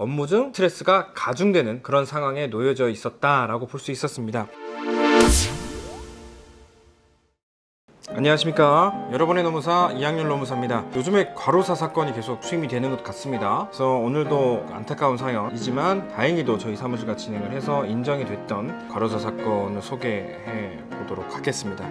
업무 중 스트레스가 가중되는 그런 상황에 놓여져 있었다라고 볼 수 있었습니다. 안녕하십니까, 여러분의 노무사 이학년 노무사입니다. 요즘에 과로사 사건이 계속 수임이 되는 것 같습니다. 그래서 오늘도 안타까운 사연이지만 다행히도 저희 사무실과 진행을 해서 인정이 됐던 과로사 사건을 소개해 보도록 하겠습니다.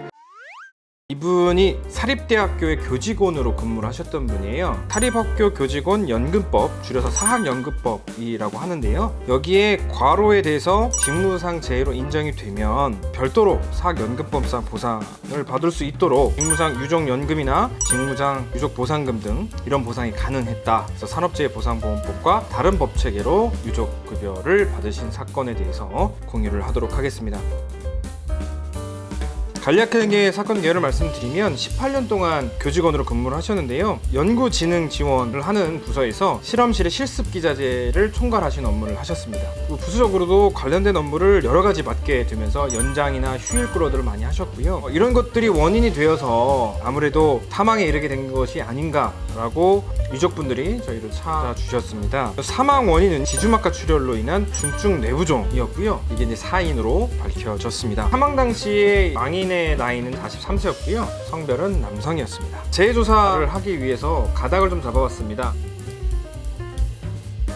이분이 사립대학교의 교직원으로 근무를 하셨던 분이에요. 사립학교 교직원 연금법, 줄여서 사학연금법이라고 하는데요. 여기에 과로에 대해서 직무상 재해로 인정이 되면 별도로 사학연금법상 보상을 받을 수 있도록 직무상 유족연금이나 직무상 유족보상금 등 이런 보상이 가능했다. 그래서 산업재해보상보험법과 다른 법체계로 유족급여를 받으신 사건에 대해서 공유를 하도록 하겠습니다. 간략하게 사건 개요를 말씀드리면 18년 동안 교직원으로 근무를 하셨는데요. 연구진흥 지원을 하는 부서에서 실험실의 실습 기자재를 총괄하시는 업무를 하셨습니다. 부수적으로도 관련된 업무를 여러 가지 맡게 되면서 연장이나 휴일 끌어들을 많이 하셨고요. 이런 것들이 원인이 되어서 아무래도 사망에 이르게 된 것이 아닌가라고 유족분들이 저희를 찾아주셨습니다. 사망 원인은 지주막하 출혈로 인한 중증 뇌부종이었고요. 이게 이제 사인으로 밝혀졌습니다. 사망 당시에 망인의 나이는 43세였고요. 성별은 남성이었습니다. 재해조사를 하기 위해서 가닥을 좀 잡아봤습니다.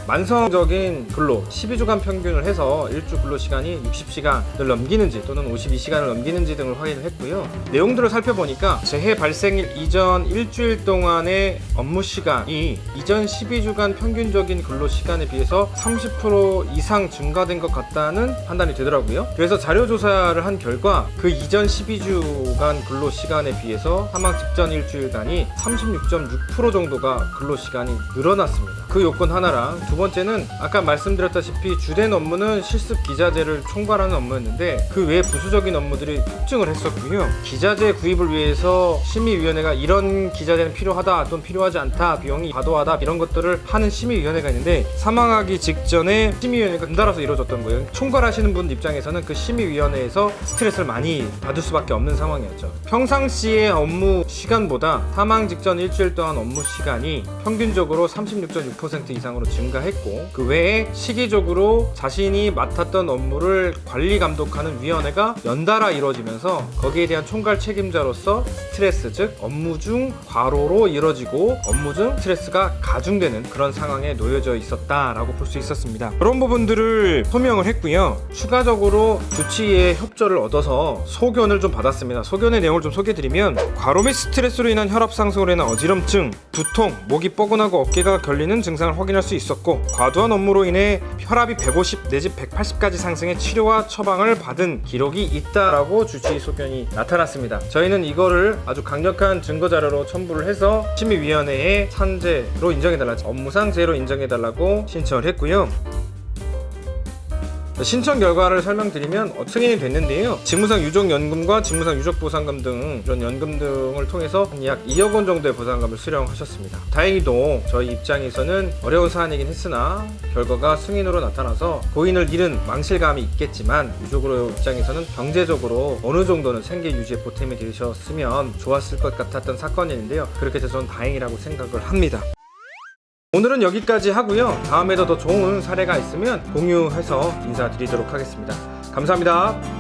만성적인 근로 12주간 평균을 해서 일주 근로시간이 60시간을 넘기는지 또는 52시간을 넘기는지 등을 확인을 했고요. 내용들을 살펴보니까 재해 발생일 이전 일주일 동안의 업무시간이 이전 12주간 평균적인 근로시간에 비해서 30% 이상 증가된 것 같다는 판단이 되더라고요. 그래서 자료조사를 한 결과 그 이전 12주간 근로시간에 비해서 사망 직전 일주일간이 36.6% 정도가 근로시간이 늘어났습니다. 그 요건 하나랑 두 번째는 아까 말씀드렸다시피 주된 업무는 실습 기자재를 총괄하는 업무였는데 그 외 부수적인 업무들이 폭증을 했었고요. 기자재 구입을 위해서 심의위원회가 이런 기자재는 필요하다 또는 필요하지 않다, 비용이 과도하다, 이런 것들을 하는 심의위원회가 있는데 사망하기 직전에 심의위원회가 덩달아서 이루어졌던 거예요. 총괄하시는 분 입장에서는 그 심의위원회에서 스트레스를 많이 받을 수밖에 없는 상황이었죠. 평상시의 업무 시간보다 사망 직전 일주일 동안 업무 시간이 평균적으로 36.6% 이상으로 증가했고 그 외에 시기적으로 자신이 맡았던 업무를 관리 감독하는 위원회가 연달아 이루어지면서 거기에 대한 총괄 책임자로서 스트레스, 즉 업무 중 과로로 이뤄지고 업무 중 스트레스가 가중되는 그런 상황에 놓여져 있었다라고 볼 수 있었습니다. 그런 부분들을 소명을 했고요. 추가적으로 주치의의 협조를 얻어서 소견을 좀 받았습니다. 소견의 내용을 좀 소개해드리면 과로 및 스트레스로 인한 혈압 상승으로 인한 어지럼증, 두통, 목이 뻐근하고 어깨가 결리는 증상을 확인할 수 있었고 과도한 업무로 인해 혈압이 150 내지 180까지 상승해 치료와 처방을 받은 기록이 있다라고 주치의 소견이 나타났습니다. 저희는 이거를 아주 강력한 증거 자료로 첨부를 해서 심의위원회에 산재로 인정해달라, 업무상 재해로 인정해달라고 신청을 했고요. 신청 결과를 설명드리면 승인이 됐는데요. 직무상 유족연금과 직무상 유족보상금 등 이런 연금 등을 통해서 약 2억 원 정도의 보상금을 수령하셨습니다. 다행히도 저희 입장에서는 어려운 사안이긴 했으나 결과가 승인으로 나타나서 고인을 잃은 망실감이 있겠지만 유족으로 입장에서는 경제적으로 어느 정도는 생계 유지에 보탬이 되셨으면 좋았을 것 같았던 사건인데요. 그렇게 돼서 저는 다행이라고 생각을 합니다. 오늘은 여기까지 하고요. 다음에도 더 좋은 사례가 있으면 공유해서 인사드리도록 하겠습니다. 감사합니다.